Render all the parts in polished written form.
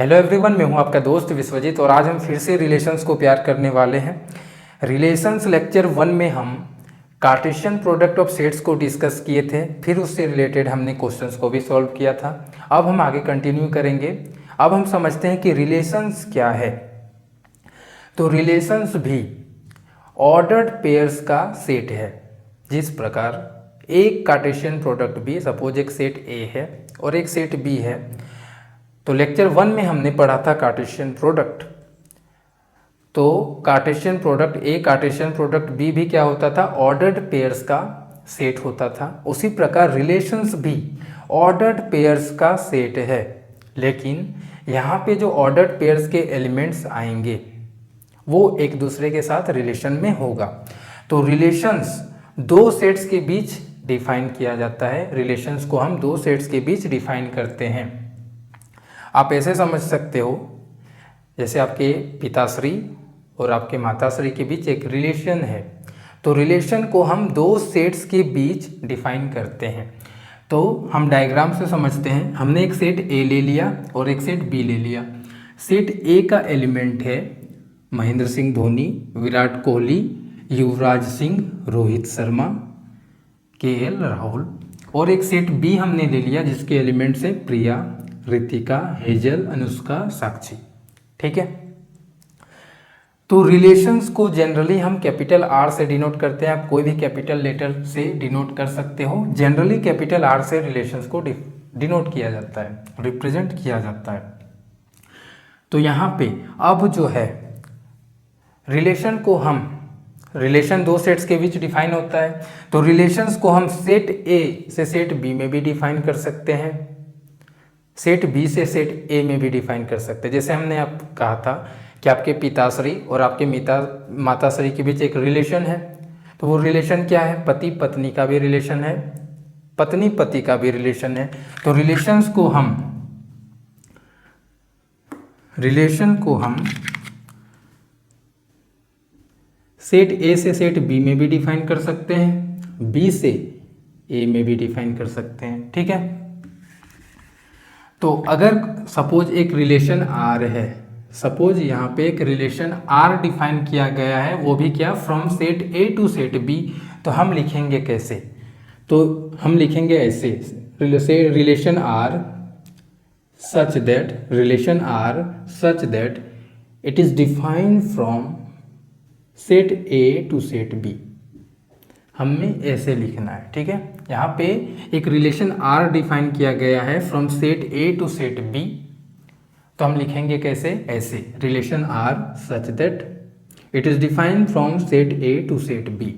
Hello everyone, मैं हूं आपका दोस्त विश्वजीत और आज हम फिर से रिलेशंस को प्यार करने वाले हैं। रिलेशंस लेक्चर 1 में हम कार्टेशियन प्रोडक्ट ऑफ सेट्स को डिस्कस किए थे, फिर उससे रिलेटेड हमने क्वेश्चंस को भी सॉल्व किया था। अब हम आगे कंटिन्यू करेंगे। अब हम समझते हैं कि रिलेशंस क्या है। तो रिलेशंस भी ऑर्डर्ड पेयर्स का सेट है। जिस प्रकार एक कार्टेशियन प्रोडक्ट भी, सपोज एक सेट ए है और एक सेट बी है, तो लेक्चर 1 में हमने पढ़ा था कार्टेशियन प्रोडक्ट। तो Cartesian product A, Cartesian product B भी क्या होता था? ऑर्डर्ड पेयर्स का सेट होता था। उसी प्रकार रिलेशंस भी ऑर्डर्ड पेयर्स का सेट है, लेकिन यहाँ पे जो ऑर्डर्ड पेयर्स के एलिमेंट्स आएंगे वो एक दूसरे के साथ रिलेशन में होगा। तो रिलेशंस दो सेट्स के बीच डिफाइन किया जाता है। रिलेशंस को हम दो सेट्स के बीच डिफाइन करते हैं। आप ऐसे समझ सकते हो जैसे आपके पिताश्री और आपके माताश्री के बीच एक रिलेशन है, तो रिलेशन को हम दो सेट्स के बीच डिफाइन करते हैं। तो हम डायग्राम से समझते हैं। हमने एक सेट ए ले लिया और एक सेट बी ले लिया। सेट ए का एलिमेंट है महेंद्र सिंह धोनी, विराट कोहली, युवराज सिंह, रोहित शर्मा, केएल राहुल। और एक सेट बी हमने ले लिया जिसके एलिमेंट्स है प्रिया, रितिका, हेजल, अनुष्का, साक्षी। ठीक है। तो रिलेशंस को जनरली हम कैपिटल आर से डिनोट करते हैं। आप कोई भी कैपिटल लेटर से डिनोट कर सकते हो। जनरली कैपिटल आर से रिलेशंस को डिनोट किया जाता है, रिप्रेजेंट किया जाता है। तो यहाँ पे अब जो है रिलेशन को हम, रिलेशन दो सेट्स के बीच डिफाइन होता है, तो रिलेशंस को हम सेट ए से सेट बी में भी डिफाइन कर सकते हैं, सेट बी से सेट ए में भी डिफाइन कर सकते हैं। जैसे हमने आप कहा था कि आपके पिताश्री और आपके माताश्री के बीच एक रिलेशन है, तो वो रिलेशन क्या है? पति पत्नी का भी रिलेशन है, पत्नी पति का भी रिलेशन है। तो रिलेशन को हम सेट ए से सेट बी में भी डिफाइन कर सकते हैं, बी से ए में भी डिफाइन कर सकते हैं। ठीक है। तो अगर सपोज एक रिलेशन आर है, सपोज यहाँ पे एक रिलेशन आर डिफाइन किया गया है, वो भी क्या? From set A to set B. तो हम लिखेंगे कैसे? तो हम लिखेंगे ऐसे, relation R such that it is defined from set A to set B. हमें ऐसे लिखना है। ठीक है। यहाँ पे एक रिलेशन आर डिफाइन किया गया है from set A to set B, तो हम लिखेंगे कैसे? ऐसे, relation R such that it is defined from set A to set B.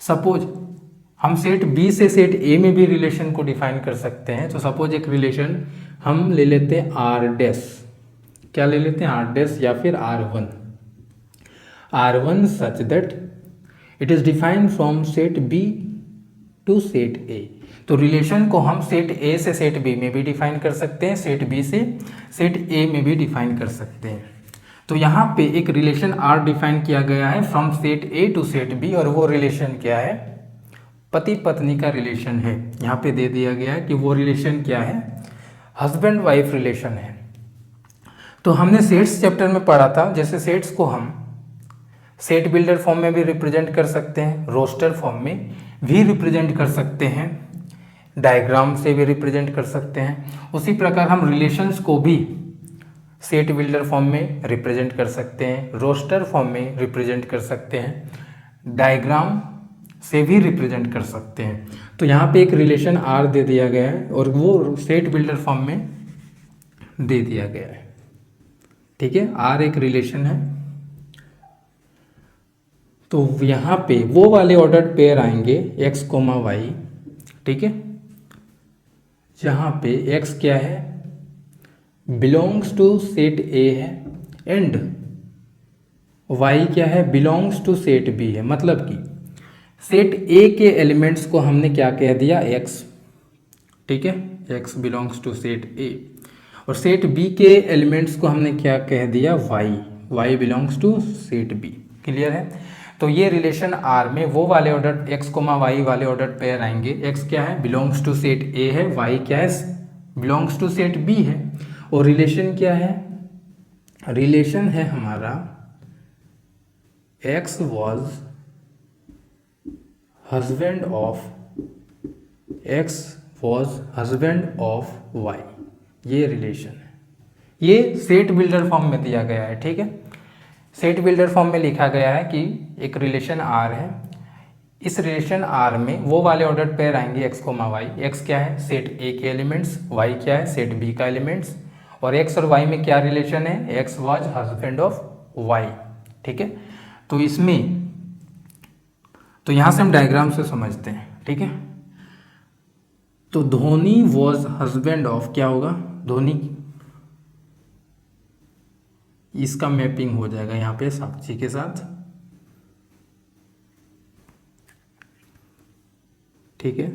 Suppose हम सेट बी से सेट ए में भी रिलेशन को डिफाइन कर सकते हैं। तो सपोज एक रिलेशन हम ले लेते हैं आर डैश, क्या ले लेते हैं? आर डैश या फिर R1 such that it is defined from set B to set A। तो रिलेशन को हम सेट A से सेट B में भी डिफाइन कर सकते हैं, सेट B से सेट A में भी डिफाइन कर सकते हैं। तो यहाँ पे एक रिलेशन R डिफाइन किया गया है from set A to set B, और वो रिलेशन क्या है? पति पत्नी का रिलेशन है। यहाँ पे दे दिया गया है कि वो रिलेशन क्या है? हस्बैंड वाइफ रिलेशन है। तो हमने सेट्स चैप्टर में पढ़ा था, जैसे सेट्स को हम सेट बिल्डर फॉर्म में भी रिप्रेजेंट कर सकते हैं, रोस्टर फॉर्म में भी रिप्रेजेंट कर सकते हैं, डायग्राम से भी रिप्रेजेंट कर सकते हैं। उसी प्रकार हम रिलेशंस को भी सेट बिल्डर फॉर्म में रिप्रेजेंट कर सकते हैं, रोस्टर फॉर्म में रिप्रेजेंट कर सकते हैं, डायग्राम से भी रिप्रेजेंट कर सकते हैं। तो यहाँ पे एक रिलेशन आर दे दिया गया है और वो सेट बिल्डर फॉर्म में दे दिया गया है। ठीक है। आर एक रिलेशन है। तो यहाँ पे वो वाले ऑर्डर्ड पेयर आएंगे x, y। ठीक है। जहाँ पे x क्या है? बिलोंग्स टू सेट A है, एंड y क्या है? बिलोंग्स टू सेट B है। मतलब कि सेट A के एलिमेंट्स को हमने क्या कह दिया? x। ठीक है। x belongs to set A। और सेट B के एलिमेंट्स को हमने क्या कह दिया? y belongs to set B। Clear है? तो ये रिलेशन आर में वो वाले ऑर्डर x, y वाले ऑर्डर पेयर आएंगे। x क्या है? बिलोंग्स टू सेट A है, y क्या है? बिलोंग्स टू सेट B है। और रिलेशन क्या है, रिलेशन है हमारा x was husband of y, ये रिलेशन है। ये सेट बिल्डर फॉर्म में दिया गया है, ठीक है। सेट बिल्डर फॉर्म में लिखा गया है कि एक रिलेशन R है, इस रिलेशन R में वो वाले ऑर्डर पेयर आएंगे x, y। x क्या है, सेट A के एलिमेंट्स, y क्या है, सेट B का एलिमेंट्स, और x और y में क्या रिलेशन है, x was husband of y, ठीक है। तो इसमें, तो यहाँ से हम डायग्राम से समझते हैं, ठीक है। तो धोनी वॉज हस्बैंड ऑफ, क्या होगा, धोनी, इसका मैपिंग हो जाएगा यहाँ पे साक्षी के साथ, ठीक है,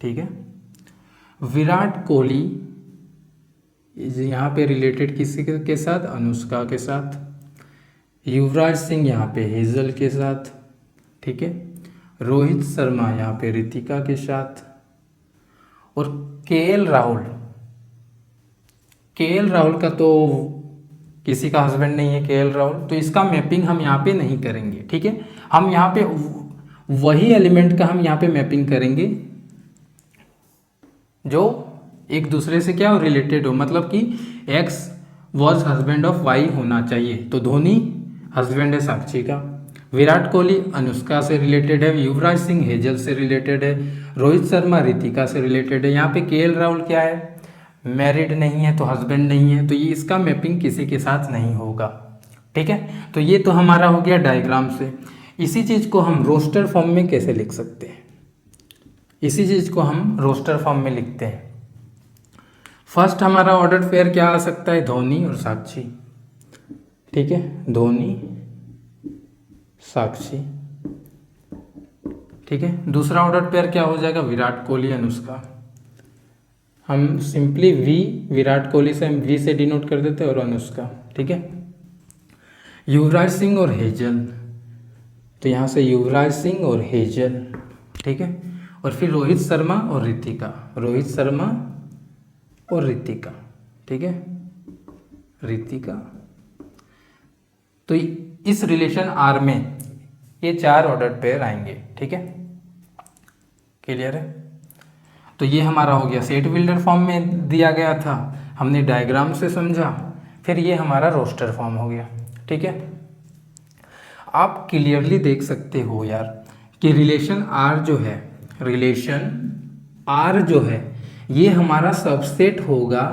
ठीक है। विराट कोहली यहाँ पे रिलेटेड किसी के साथ, अनुष्का के साथ। युवराज सिंह यहाँ पे हेजल के साथ, ठीक है। रोहित शर्मा यहाँ पे रितिका के साथ, और केएल राहुल का तो किसी का हस्बैंड नहीं है केएल राहुल, तो इसका मैपिंग हम यहाँ पे नहीं करेंगे, ठीक है। हम यहाँ पे वही एलिमेंट का हम यहाँ पे मैपिंग करेंगे जो एक दूसरे से क्या रिलेटेड हो, मतलब कि x was husband of y होना चाहिए। तो धोनी हस्बैंड है साक्षी का, विराट कोहली अनुष्का से रिलेटेड है, युवराज सिंह हेजल से रिलेटेड है, रोहित शर्मा रितिका से रिलेटेड है। यहाँ पे केएल राहुल क्या है, मैरिड नहीं है, तो हस्बैंड नहीं है, तो ये इसका मैपिंग किसी के साथ नहीं होगा, ठीक है। तो ये तो हमारा हो गया डायग्राम से। इसी चीज़ को हम रोस्टर फॉर्म में कैसे लिख सकते हैं, इसी चीज़ को हम रोस्टर फॉर्म में लिखते हैं। फर्स्ट हमारा ऑर्डर पेयर क्या आ सकता है, धोनी और साक्षी, ठीक है, धोनी साक्षी, ठीक है। दूसरा ऑर्डर पेयर क्या हो जाएगा, विराट कोहली अनुष्का। हम सिंपली विराट कोहली से हम वी से डिनोट कर देते हैं, और अनुष्का, ठीक है। युवराज सिंह और हेजल, तो यहाँ से युवराज सिंह और हेजल, ठीक है। और फिर रोहित शर्मा और रितिका, ठीक है, रितिका। तो इस रिलेशन आर में ये 4 ऑर्डर पेयर आएंगे, ठीक है, क्लियर है। तो ये हमारा हो गया सेट बिल्डर फॉर्म में दिया गया था, हमने डायग्राम से समझा, फिर ये हमारा रोस्टर फॉर्म हो गया, ठीक है। आप क्लियरली देख सकते हो यार कि रिलेशन आर जो है ये हमारा सबसेट होगा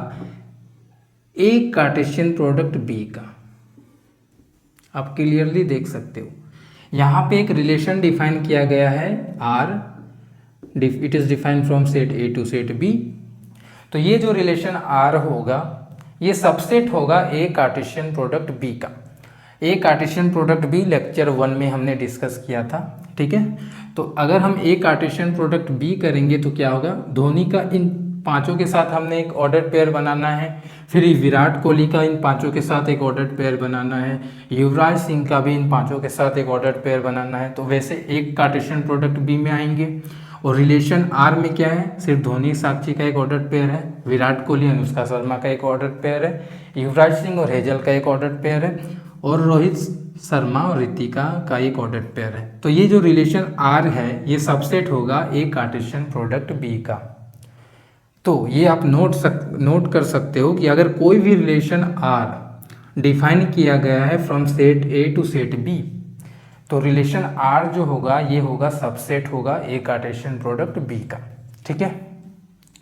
एक कार्टेशियन प्रोडक्ट बी का। आप क्लियरली देख सकते हो, यहाँ पे एक रिलेशन डिफाइन किया गया है R, it is defined from set A to set B. तो ये जो रिलेशन आर होगा ये सबसेट होगा ए कार्टेशियन प्रोडक्ट बी का। ए कार्टेशियन प्रोडक्ट बी लेक्चर 1 में हमने डिस्कस किया था, ठीक है। तो अगर हम ए कार्टेशियन प्रोडक्ट बी करेंगे तो क्या होगा, धोनी का इन 5 के साथ हमने एक ऑर्डर पेयर बनाना है, फिर विराट कोहली का इन 5 के साथ एक ऑर्डर पेयर बनाना है, युवराज सिंह का भी इन 5 के साथ एक ऑर्डर पेयर बनाना है। तो वैसे एक कार्टेशियन प्रोडक्ट बी में आएंगे। और रिलेशन आर में क्या है, सिर्फ धोनी साक्षी का एक ऑर्डर पेयर है, विराट कोहली अनुष्का शर्मा का एक ऑर्डर पेयर है, युवराज सिंह और हेजल का एक ऑर्डर पेयर है, और रोहित शर्मा और रितिका का एक ऑर्डर पेयर है। तो ये जो रिलेशन आर है ये सबसेट होगा ए कार्टेशियन प्रोडक्ट बी का। तो ये आप नोट कर सकते हो कि अगर कोई भी रिलेशन आर डिफाइन किया गया है from set A to set B, तो रिलेशन आर जो होगा ये होगा सबसेट होगा ए कार्टेशियन प्रोडक्ट बी का, ठीक है।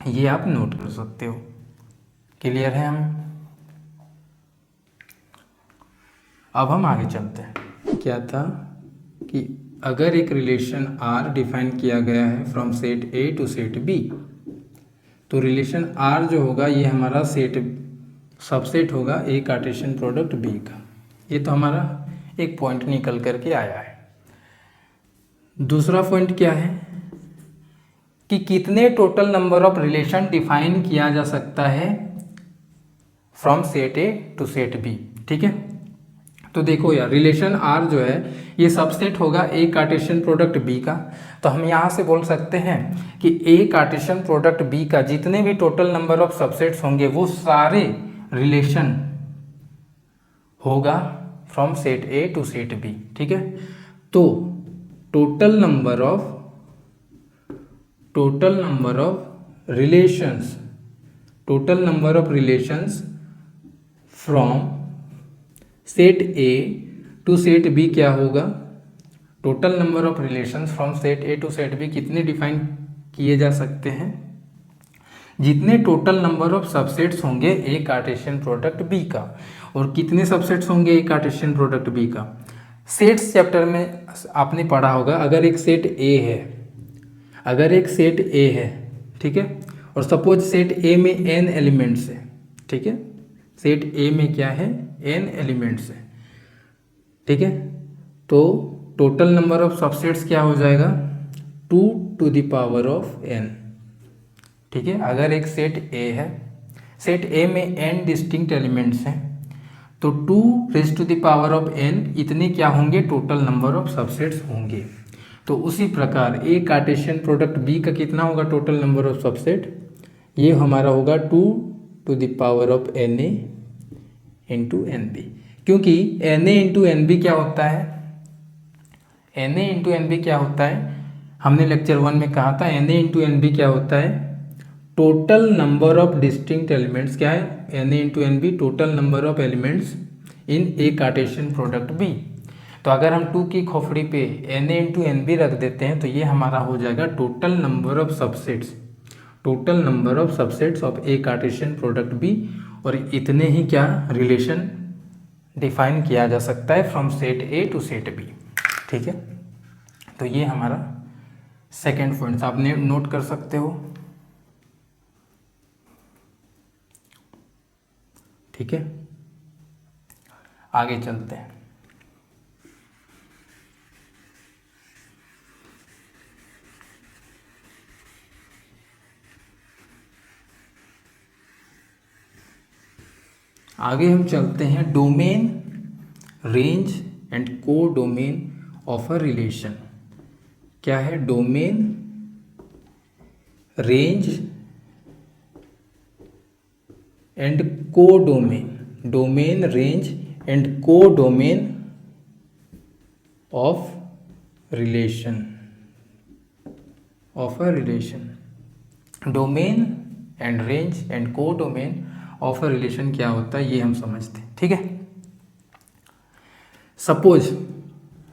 ये आप नोट कर सकते हो, क्लियर है। अब हम आगे चलते हैं। क्या था कि अगर एक रिलेशन आर डिफाइन किया गया है from set A to set B, तो रिलेशन आर जो होगा ये हमारा सबसेट होगा ए कार्टेशियन प्रोडक्ट बी का। ये तो हमारा एक पॉइंट निकल करके आया है। दूसरा पॉइंट क्या है कि कितने total number of relation define किया जा सकता है from set A to set B, ठीक है। तो तो देखो यार, रिलेशन आर जो है ये सबसेट होगा ए कार्टेशियन प्रोडक्ट बी का। तो हम यहाँ से बोल सकते हैं कि ए कार्टेशियन प्रोडक्ट बी का जितने भी टोटल नंबर ऑफ सबसेट्स होंगे वो सारे रिलेशन होगा from set A to set B. ठीक है, तो total number of relations from set A to set B क्या होगा? Total number of relations from set A to set B कितने डिफाइन किए जा सकते हैं? जितने टोटल नंबर ऑफ सबसेट्स होंगे ए कार्टेशियन प्रोडक्ट बी का। और कितने सबसेट्स होंगे ए कार्टेशियन प्रोडक्ट बी का? सेट्स चैप्टर में आपने पढ़ा होगा, अगर एक सेट ए है, ठीक है, और सपोज सेट ए में n एलिमेंट्स है, ठीक है, सेट ए में क्या है? n एलिमेंट्स है, ठीक है, तो टोटल नंबर ऑफ सबसेट्स क्या हो जाएगा? 2 to the power of n। ठीक है, अगर एक सेट ए है, सेट ए में n डिस्टिंक्ट एलिमेंट्स हैं, तो 2 raised to the power of n इतने क्या होंगे? टोटल नंबर ऑफ सबसेट्स होंगे। तो उसी प्रकार ए कार्टेशियन प्रोडक्ट बी का कितना होगा टोटल नंबर ऑफ सबसेट? ये हमारा होगा 2 to the power of na into n B, क्योंकि na इंटू एन बी क्या होता है? na इंटू एन बी क्या होता है? हमने लेक्चर 1 में कहा था na इंटू एन बी क्या होता है? Total number of distinct elements क्या है? na into n B total number of elements in A Cartesian product B. तो अगर हम 2 की खोपड़ी पे na इंटू एन बी रख देते हैं तो ये हमारा हो जाएगा total number of subsets of A Cartesian product B. और इतने ही क्या रिलेशन डिफाइन किया जा सकता है from set A to set B. ठीक है, तो ये हमारा सेकेंड पॉइंट आपने नोट कर सकते हो। ठीक है, आगे चलते हैं। आगे हम चलते हैं डोमेन, रेंज एंड को डोमेन ऑफ अ रिलेशन। क्या है? डोमेन, रेंज एंड को डोमेन। डोमेन, रेंज एंड को domain of relation, domain and range and को डोमेन ऑफ अ रिलेशन क्या होता है ये हम समझते हैं। ठीक है, सपोज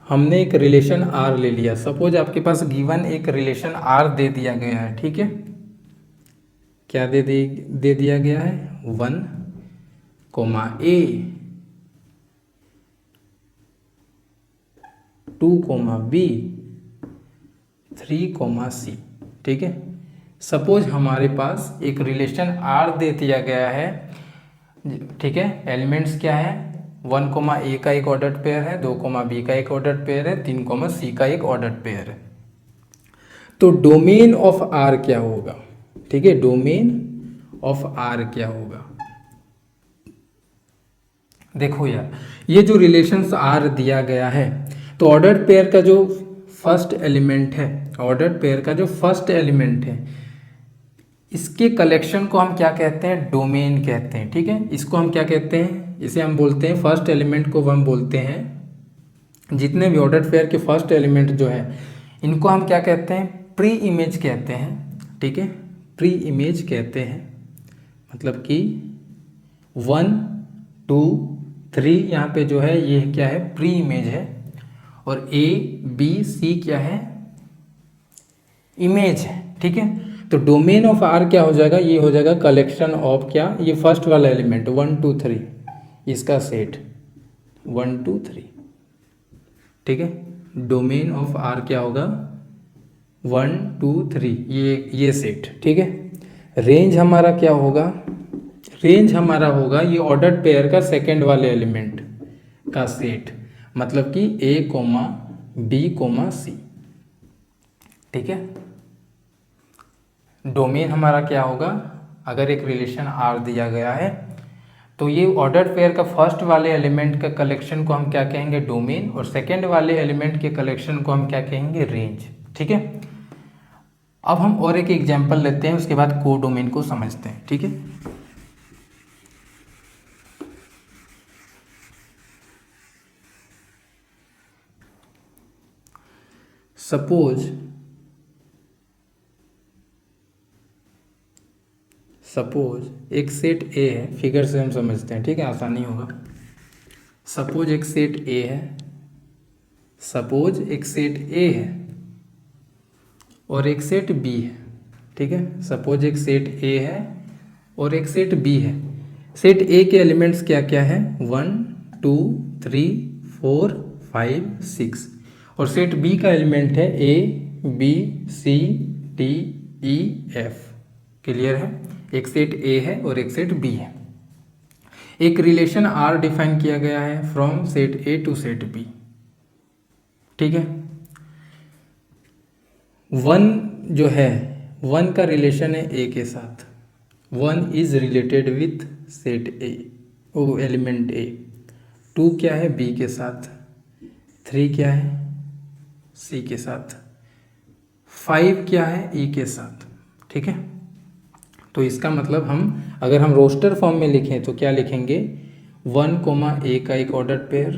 हमने एक रिलेशन आर ले लिया। सपोज आपके पास गिवन एक रिलेशन आर दे दिया गया है। ठीक है, क्या दे दिया गया है? 1, A, 2, B, 3, C। ठीक है, सपोज हमारे पास एक रिलेशन आर दे दिया गया है। ठीक है, एलिमेंट्स क्या है? 1, A का एक ऑर्डर्ड पेयर है, 2, B का एक ऑर्डर्ड पेयर है, 3, C का एक ऑर्डर्ड पेयर है। तो डोमेन ऑफ आर क्या होगा? ठीक है, डोमेन ऑफ आर क्या होगा? देखो यार, ये जो रिलेशंस आर दिया गया है, तो ऑर्डर्ड पेयर का जो फर्स्ट एलिमेंट है, इसके कलेक्शन को हम क्या कहते हैं? डोमेन कहते हैं। ठीक है, इसको हम क्या कहते हैं? इसे हम बोलते हैं, फर्स्ट एलिमेंट को हम बोलते हैं, जितने भी ऑर्डर्ड पेयर के फर्स्ट एलिमेंट जो है इनको हम क्या कहते हैं? प्री इमेज कहते हैं। ठीक है, प्री इमेज कहते हैं, मतलब कि 1, 2, 3 यहाँ पे जो है ये क्या है? प्री इमेज है। और A, B, C क्या है? इमेज है। ठीक है, तो डोमेन ऑफ आर क्या हो जाएगा? ये हो जाएगा कलेक्शन ऑफ क्या? ये फर्स्ट वाला एलिमेंट 1, 2, 3 इसका सेट 1, 2, 3। ठीक है, डोमेन ऑफ आर क्या होगा? 1, 2, 3 ये सेट। ठीक है, रेंज हमारा क्या होगा? रेंज हमारा होगा ये ऑर्डर्ड पेयर का सेकेंड वाले एलिमेंट का सेट, मतलब कि A, B, C। ठीक है, डोमेन हमारा क्या होगा? अगर एक रिलेशन R दिया गया है तो ये ऑर्डर्ड पेयर का फर्स्ट वाले एलिमेंट का कलेक्शन को हम क्या कहेंगे, डोमेन, और सेकेंड वाले एलिमेंट के कलेक्शन को हम क्या कहेंगे, रेंज। ठीक है, अब हम और एक एग्जाम्पल लेते हैं, उसके बाद को डोमेन को समझते हैं। ठीक है, सपोज एक सेट ए है, फिगर से हम समझते हैं। ठीक है, आसानी होगा। सपोज एक सेट ए है, सपोज एक सेट ए है और एक सेट बी है। ठीक है, सपोज एक सेट ए है और एक सेट बी है। सेट ए के एलिमेंट्स क्या क्या है, 1 2 3 4 5 6, और सेट बी का एलिमेंट है A B C D E F. Clear है, एक सेट ए है और एक सेट बी है। एक रिलेशन आर डिफाइन किया गया है from set A to set B. ठीक है, 1 जो है, 1 का रिलेशन है ए के साथ, 1 इज रिलेटेड विथ सेट ए, वो एलिमेंट ए। 2 क्या है, बी के साथ। 3 क्या है, सी के साथ। 5 क्या है, ई के साथ। ठीक है, तो इसका मतलब हम अगर हम रोस्टर फॉर्म में लिखें तो क्या लिखेंगे, 1 कोमा ए का एक ऑर्डर पेयर,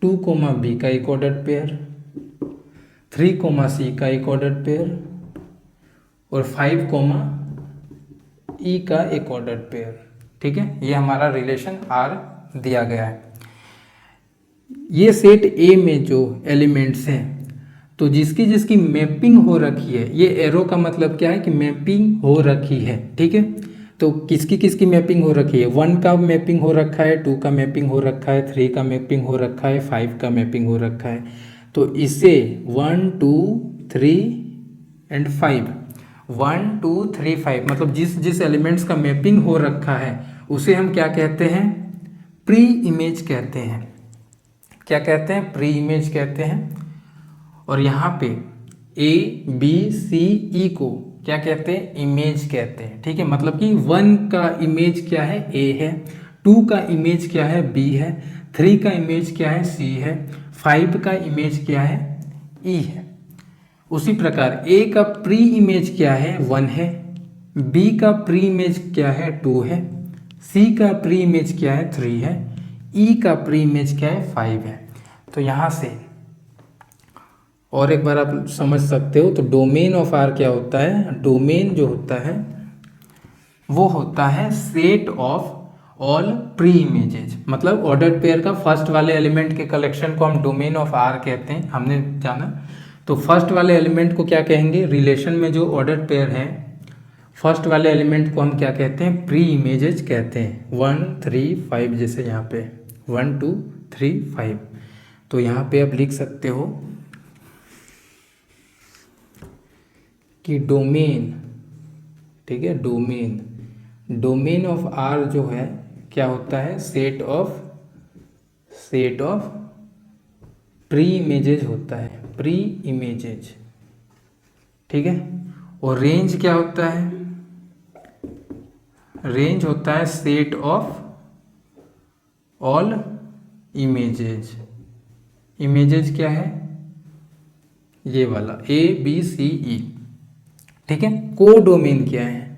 2 कोमा बी का एक ऑर्डर पेयर, 3 कोमा सी का एक ऑर्डर पेयर और 5 कोमा ई का एक ऑर्डर पेयर। ठीक है, ये हमारा रिलेशन आर दिया गया है। ये सेट ए में जो एलिमेंट्स हैं, तो जिसकी जिसकी मैपिंग हो रखी है, ये एरो का मतलब क्या है कि मैपिंग हो रखी है। ठीक है, तो किसकी किसकी मैपिंग हो रखी है, 1 का मैपिंग हो रखा है, 2 का मैपिंग हो रखा है, 3 का मैपिंग हो रखा है, 5 का मैपिंग हो रखा है। तो इसे 1 2 3 एंड 5, 1 2 3 5 मतलब जिस जिस एलिमेंट्स का मैपिंग हो रखा है उसे हम क्या कहते हैं, प्री इमेज कहते हैं। क्या कहते हैं, प्री इमेज कहते हैं। और यहाँ पे ए बी सी ई को क्या कहते हैं, इमेज कहते हैं। ठीक है, मतलब कि 1 का इमेज क्या है, ए है, 2 का इमेज क्या है, बी है, 3 का इमेज क्या है, सी है, 5 का इमेज क्या है, ई है। उसी प्रकार ए का प्री इमेज क्या है, 1 है, बी का प्री इमेज क्या है, 2 है, सी का प्री इमेज क्या है, 3 है, ई का प्री इमेज क्या है, 5 है। तो यहाँ से और एक बार आप समझ सकते हो, तो डोमेन ऑफ आर क्या होता है, डोमेन जो होता है वो होता है set of all pre images. मतलब ऑर्डर्ड पेयर का फर्स्ट वाले एलिमेंट के कलेक्शन को हम डोमेन ऑफ आर कहते हैं, हमने जाना। तो फर्स्ट वाले एलिमेंट को क्या कहेंगे, रिलेशन में जो ऑर्डर्ड पेयर है, फर्स्ट वाले एलिमेंट को हम क्या कहते हैं, प्री इमेजेज कहते हैं। 1 3 5 जैसे यहाँ पे 1 2 3 5। तो यहाँ पे आप लिख सकते हो कि डोमेन, ठीक है, डोमेन ऑफ आर जो है क्या होता है, सेट ऑफ प्री इमेजेज होता है, प्री इमेजेज। ठीक है, और रेंज क्या होता है, रेंज होता है set of all images. Images क्या है, ये वाला ए बी सी ई। ठीक है, कोडोमेन क्या है,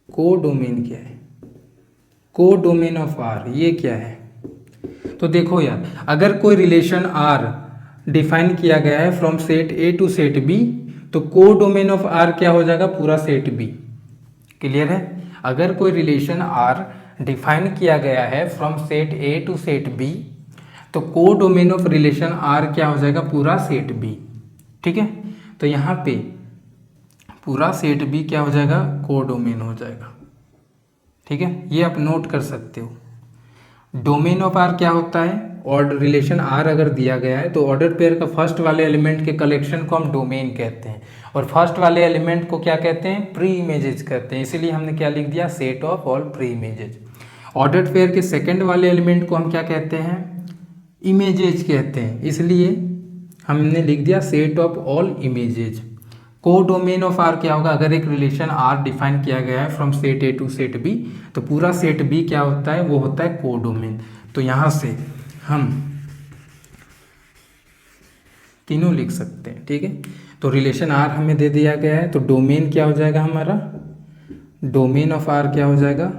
कोडोमेन क्या है, कोडोमेन ऑफ आर ये क्या है। तो देखो यार, अगर कोई रिलेशन आर डिफाइन किया गया है from set A to set B, तो कोडोमेन ऑफ आर क्या हो जाएगा, पूरा सेट बी। क्लियर है, अगर कोई रिलेशन आर डिफाइन किया गया है from set A to set B, तो कोडोमेन ऑफ रिलेशन आर क्या हो जाएगा, पूरा सेट बी। ठीक है, तो यहाँ पे पूरा सेट बी क्या हो जाएगा, कोडोमेन हो जाएगा। ठीक है, ये आप नोट कर सकते हो। डोमेन ऑफ आर क्या होता है, और रिलेशन आर अगर दिया गया है तो ऑर्डर पेयर का फर्स्ट वाले एलिमेंट के कलेक्शन को हम डोमेन कहते हैं, और फर्स्ट वाले एलिमेंट को क्या कहते हैं, प्री इमेजेज कहते हैं। इसीलिए हमने क्या लिख दिया, set of all pre images. Order pair के सेकंड वाले एलिमेंट को हम क्या कहते हैं, इमेजेज कहते हैं, इसलिए हमने लिख दिया set of all images. Codomain of R क्या होगा, अगर एक रिलेशन आर डिफाइन किया गया है from set A to set B, तो पूरा सेट बी क्या होता है, वो होता है कोडोमेन। तो यहाँ से हम तीनों लिख सकते हैं, ठीक है। तो रिलेशन आर हमें दे दिया गया है, तो डोमेन क्या हो जाएगा हमारा, डोमेन ऑफ आर क्या हो जाएगा,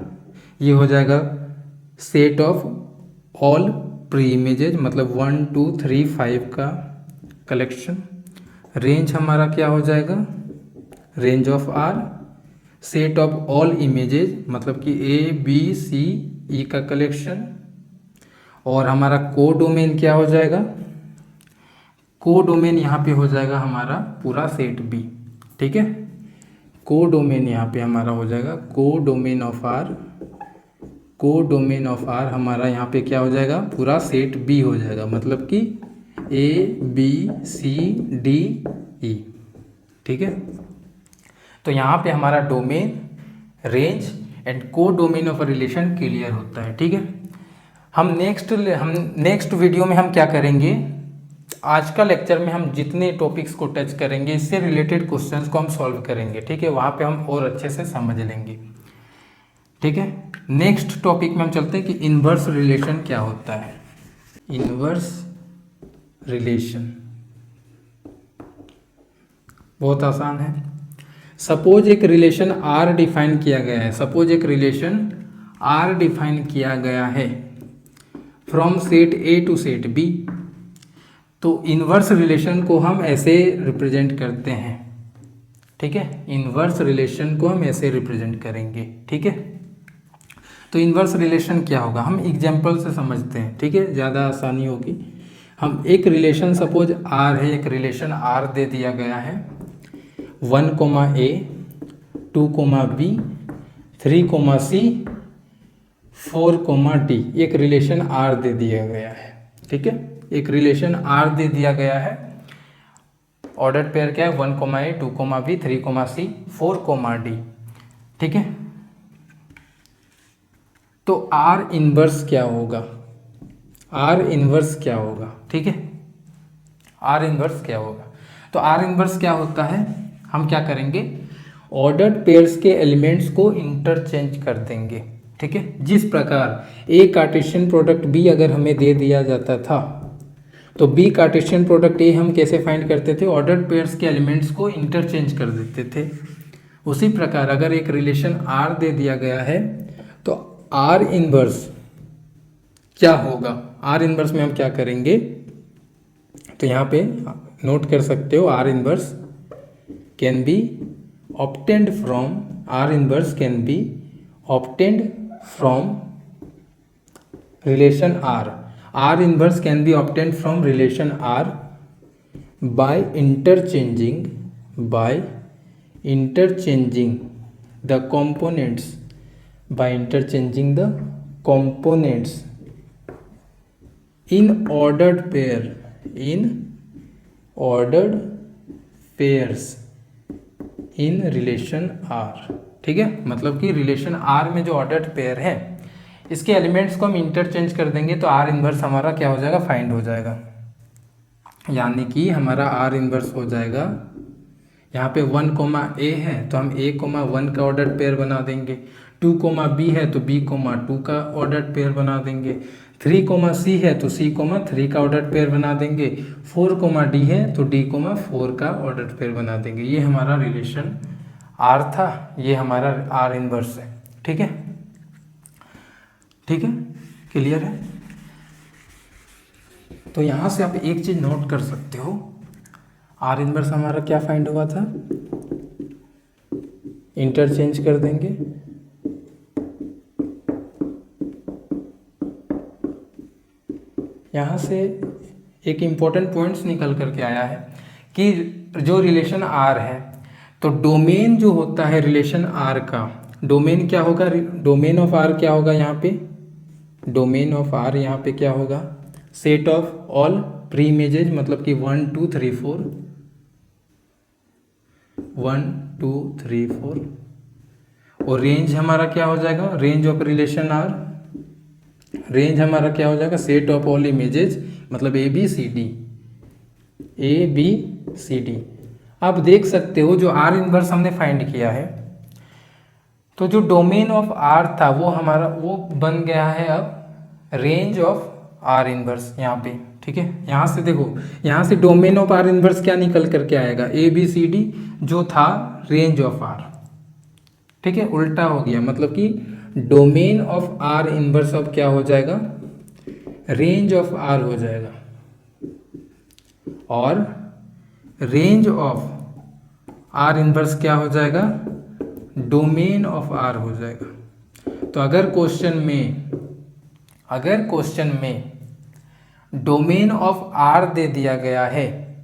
ये हो जाएगा set of all pre images, मतलब 1 2 3 5 का कलेक्शन। रेंज हमारा क्या हो जाएगा, range of R, set of all images मतलब कि ए बी सी ई का कलेक्शन। और हमारा कोडोमेन क्या हो जाएगा, कोडोमेन यहाँ पे हो जाएगा हमारा पूरा सेट बी, ठीक है। कोडोमेन यहाँ पे हमारा हो जाएगा codomain of R, codomain of R हमारा यहाँ पे क्या हो जाएगा, पूरा सेट बी हो जाएगा, मतलब कि ए बी सी डी ई, ठीक है। तो यहाँ पे हमारा domain, range and codomain of a relation clear होता है, ठीक है। हम नेक्स्ट वीडियो में हम क्या करेंगे, आज का लेक्चर में हम जितने टॉपिक्स को टच करेंगे इससे रिलेटेड क्वेश्चंस को हम सॉल्व करेंगे, ठीक है। वहाँ पे हम और अच्छे से समझ लेंगे, ठीक है। नेक्स्ट टॉपिक में हम चलते हैं कि इन्वर्स रिलेशन क्या होता है। इन्वर्स रिलेशन बहुत आसान है। सपोज एक रिलेशन आर डिफाइन किया गया है, सपोज एक रिलेशन आर डिफाइन किया गया है from set A to set B, तो इन्वर्स रिलेशन को हम ऐसे रिप्रेजेंट करते हैं, ठीक है। इन्वर्स रिलेशन को हम ऐसे रिप्रेजेंट करेंगे, ठीक है। तो इन्वर्स रिलेशन क्या होगा, हम एग्जाम्पल से समझते हैं, ठीक है, ज़्यादा आसानी होगी। हम एक रिलेशन सपोज आर है, एक रिलेशन आर दे दिया गया है 1 ए 2 बी 3 सी 4 डी, एक रिलेशन आर दे दिया गया है, ठीक है। एक रिलेशन आर दे दिया गया है, ऑर्डर पेयर क्या है 1 ए 2 बी 3 सी 4 डी, ठीक है। तो आर इन्वर्स क्या होगा, आर इन्वर्स क्या होगा, ठीक है। आर इन्वर्स क्या होगा, तो आर इन्वर्स क्या होता है, हम क्या करेंगे, ऑर्डर्ड पेयर्स के एलिमेंट्स को इंटरचेंज कर देंगे, ठीक है। जिस प्रकार ए कार्टेशियन प्रोडक्ट बी अगर हमें दे दिया जाता था, तो बी कार्टेशियन प्रोडक्ट ए हम कैसे फाइंड करते थे, ऑर्डर्ड पेयर्स के एलिमेंट्स को इंटरचेंज कर देते थे। उसी प्रकार अगर एक रिलेशन आर दे दिया गया है, तो आर इन्वर्स क्या होगा, आर इन्वर्स में हम क्या करेंगे, तो यहाँ पे नोट कर सकते हो, R inverse can be obtained from, R inverse can be obtained from relation R, R inverse can be obtained from relation R by interchanging the components, by interchanging the components in ordered pairs in relation R, ठीक है। मतलब कि relation R में जो ordered pair है इसके elements को हम इंटरचेंज कर देंगे, तो आर इन्वर्स हमारा क्या हो जाएगा, फाइंड हो जाएगा। यानी कि हमारा आर इन्वर्स हो जाएगा, यहाँ पे 1 ए है तो हम a 1 का ऑर्डर्ड पेयर बना देंगे, 2 बी है तो b 2 का ऑर्डर्ड पेयर बना देंगे, 3 सी है तो c 3 का ऑर्डर्ड पेयर बना देंगे, 4 डी है तो d 4 का ऑर्डर्ड पेयर बना देंगे। ये हमारा रिलेशन आर था, ये हमारा आर इन्वर्स है, ठीक है, ठीक है, क्लियर है। तो यहाँ से आप एक चीज नोट कर सकते हो, आर इन्वर्स हमारा क्या फाइंड हुआ था, इंटरचेंज कर देंगे, यहाँ से एक इम्पोर्टेंट पॉइंट्स निकल करके आया है कि जो रिलेशन आर है, तो डोमेन जो होता है रिलेशन आर का, डोमेन क्या होगा, डोमेन ऑफ आर क्या होगा, यहाँ पे डोमेन ऑफ आर यहाँ पे क्या होगा, set of all pre images, मतलब कि 1 2 3 4 1 2 3 4, और रेंज हमारा क्या हो जाएगा, range of relation R, range हमारा क्या हो जाएगा, सेट ऑफ ऑल इमेजेज मतलब ए बी सी डी, आप देख सकते हो जो आर इनवर्स हमने फाइंड किया है, तो जो डोमेन ऑफ आर था वो हमारा वो बन गया है अब रेंज ऑफ आर इनवर्स यहाँ पे। ठीक है, यहाँ से देखो, यहाँ से डोमेन ऑफ आर इनवर्स क्या निकल करके आएगा, ए बी सी डी जो था रेंज ऑफ आर। ठीक है, उल्टा हो गया, मतलब कि डोमेन ऑफ आर इनवर्स अब क्या हो जाएगा, रेंज ऑफ आर हो जाएगा, और रेंज ऑफ आर इनवर्स क्या हो जाएगा, डोमेन ऑफ आर हो जाएगा। तो अगर क्वेश्चन में डोमेन ऑफ आर दे दिया गया है,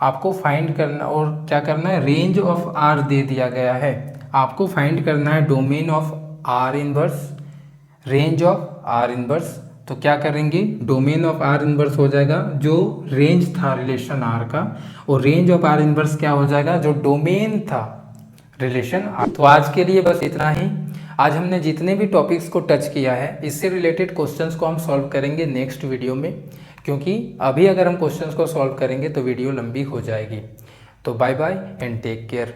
आपको फाइंड करना, और क्या करना है, रेंज ऑफ आर दे दिया गया है, आपको फाइंड करना है domain of are inverse, range of are inverse. तो क्या करेंगे, डोमेन ऑफ आर इनवर्स हो जाएगा जो रेंज था रिलेशन आर का, और रेंज ऑफ आर इनवर्स क्या हो जाएगा, जो डोमेन था रिलेशन आर। तो आज के लिए बस इतना ही। आज हमने जितने भी टॉपिक्स को टच किया है, इससे रिलेटेड क्वेश्चंस को हम सॉल्व करेंगे नेक्स्ट वीडियो में, क्योंकि अभी अगर हम क्वेश्चंस को सॉल्व करेंगे तो वीडियो लंबी हो जाएगी। तो bye bye and take care.